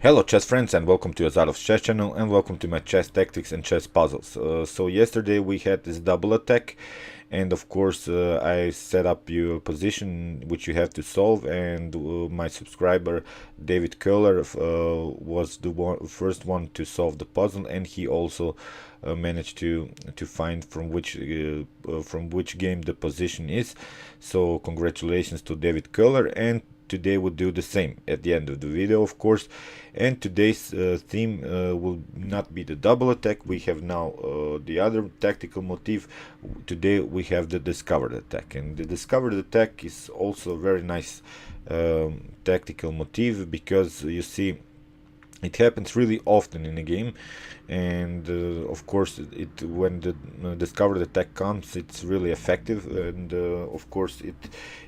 Hello chess friends, and welcome to Azarov's chess channel, and welcome to my chess tactics and chess puzzles. So yesterday we had this double attack, and of course I set up you a position which you have to solve, and my subscriber David Köhler was the first one to solve the puzzle, and he also managed to find from which game the position is. So congratulations to David Köhler, and today we'll do the same at the end of the video, of course. And today's theme will not be the double attack. We have now the other tactical motif. Today we have the discovered attack, and the discovered attack is also a very nice tactical motif, because you see it happens really often in a game, and of course when the discovered attack comes, it's really effective, and of course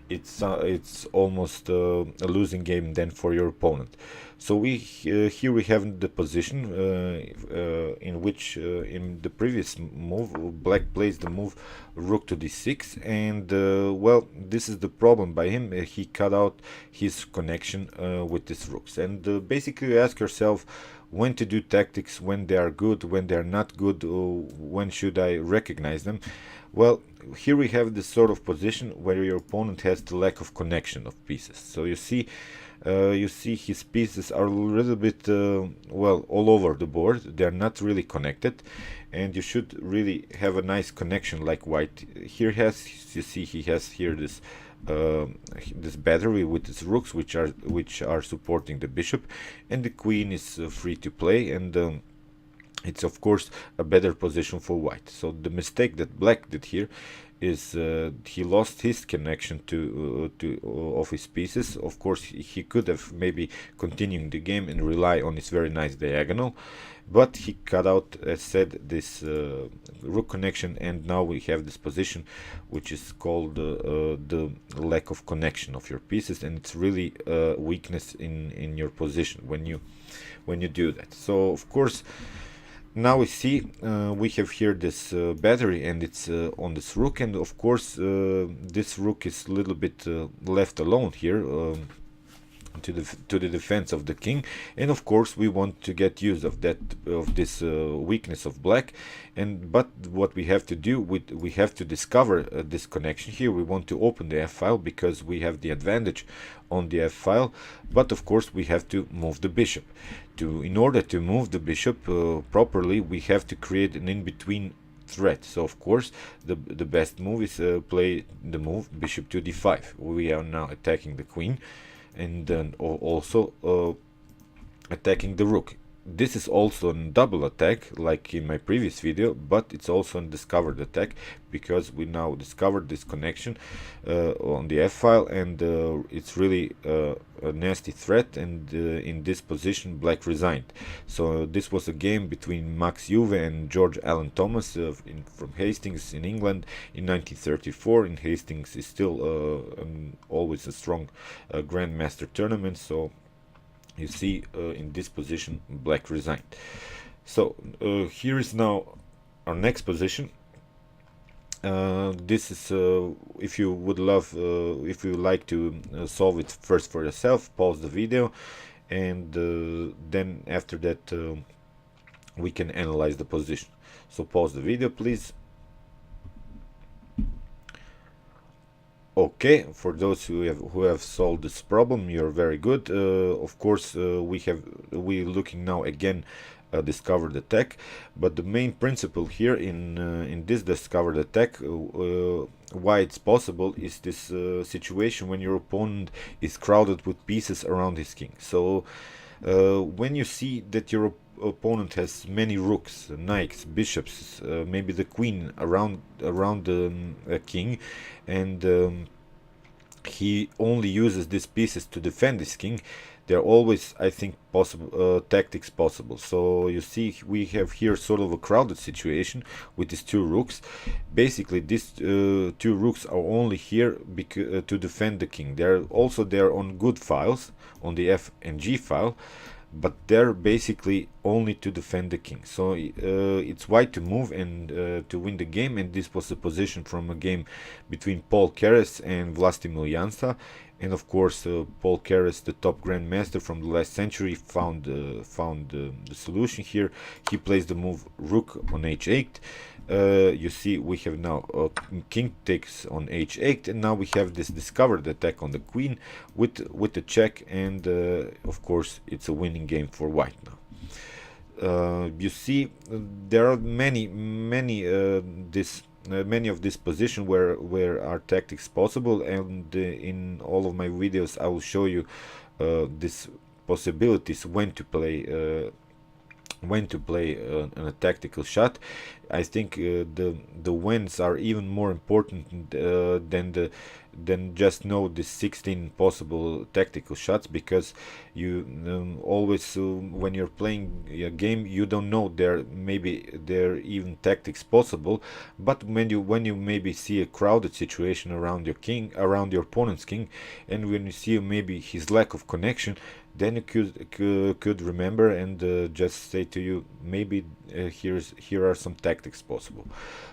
it's almost a losing game then for your opponent. So here we have the position in which in the previous move black plays the move rook to d6, and well, this is the problem by him. He cut out his connection with these rooks, and basically you ask yourself when to do tactics, when they are good, when they are not good, when should I recognize them. Well, here we have this sort of position where your opponent has the lack of connection of pieces. So you see his pieces are a little bit well, all over the board. They are not really connected, and you should really have a nice connection like white here has. You see he has here this this battery with its rooks which are supporting the bishop, and the queen is free to play, and it's of course a better position for white. So the mistake that black did here is he lost his connection to of his pieces. Of course he could have maybe continued the game and rely on his very nice diagonal, but he cut out, as said, this rook connection, and now we have this position which is called the lack of connection of your pieces, and it's really a weakness in your position when you do that. So of course now we see we have here this battery, and it's on this rook, and of course this rook is a little bit left alone here to the defense of the king, and of course we want to get use of this weakness of black. But what we have to do, we have to discover this connection here. We want to open the f-file because we have the advantage on the f-file, but of course we have to move the bishop. In order to move the bishop properly, we have to create an in-between threat. So of course the best move is play the move bishop to d5. We are now attacking the queen, and then also attacking the rook. This is also a double attack like in my previous video, but it's also a discovered attack because we now discovered this connection on the f-file, and it's really a nasty threat, and in this position black resigned. So this was a game between Max Juve and George Allen Thomas from Hastings in England in 1934. In Hastings is still always a strong grandmaster tournament. So you see in this position black resigned. So here is now our next position. This is if you would like to solve it first for yourself, pause the video, and then after that we can analyze the position. So pause the video please. Okay, for those who have solved this problem, you're very good. Of course we're looking now again discovered attack, but the main principle here in this discovered attack, why it's possible, is this situation when your opponent is crowded with pieces around his king. So when you see that your opponent has many rooks, knights, bishops, maybe the queen around the king, and he only uses these pieces to defend his king, there are always, I think, possible tactics possible. So you see we have here sort of a crowded situation with these two rooks. Basically these two rooks are only here to defend the king. They're also there on good files, on the f and g file, but they're basically only to defend the king. So it's white to move and to win the game, and this was a position from a game between Paul Keres and Vlastimil Jansa. And of course, Paul Keres, the top grandmaster from the last century, found the solution here. He plays the move rook on h8. You see, we have now king takes on h8, and now we have this discovered attack on the queen with the check, and of course it's a winning game for white now. You see, there are many of this position where are tactics possible, and in all of my videos I will show you these possibilities when to play a tactical shot. I think the wins are even more important than just know the 16 possible tactical shots, because you always when you're playing a game, you don't know maybe there even tactics possible. But when you maybe see a crowded situation around your opponent's king, and when you see maybe his lack of connection, then you could remember and just say to you, maybe here are some tactics possible.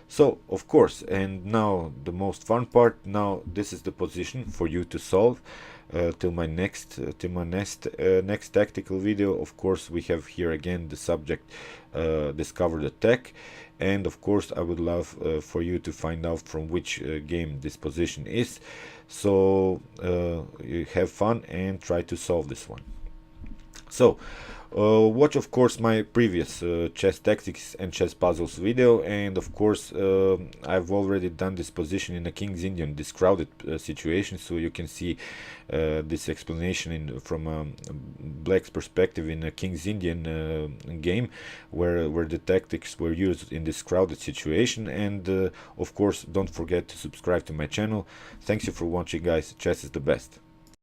So of course, and now the most fun part. Now this is the position for you to solve till my next tactical video. Of course, we have here again the subject discovered attack, and of course I would love for you to find out from which game this position is. So you have fun and try to solve this one. So watch of course my previous chess tactics and chess puzzles video, and of course I've already done this position in a King's Indian, this crowded situation, so you can see this explanation from black's perspective in a King's Indian game where the tactics were used in this crowded situation. And of course, don't forget to subscribe to my channel. Thanks you for watching, guys. Chess is the best.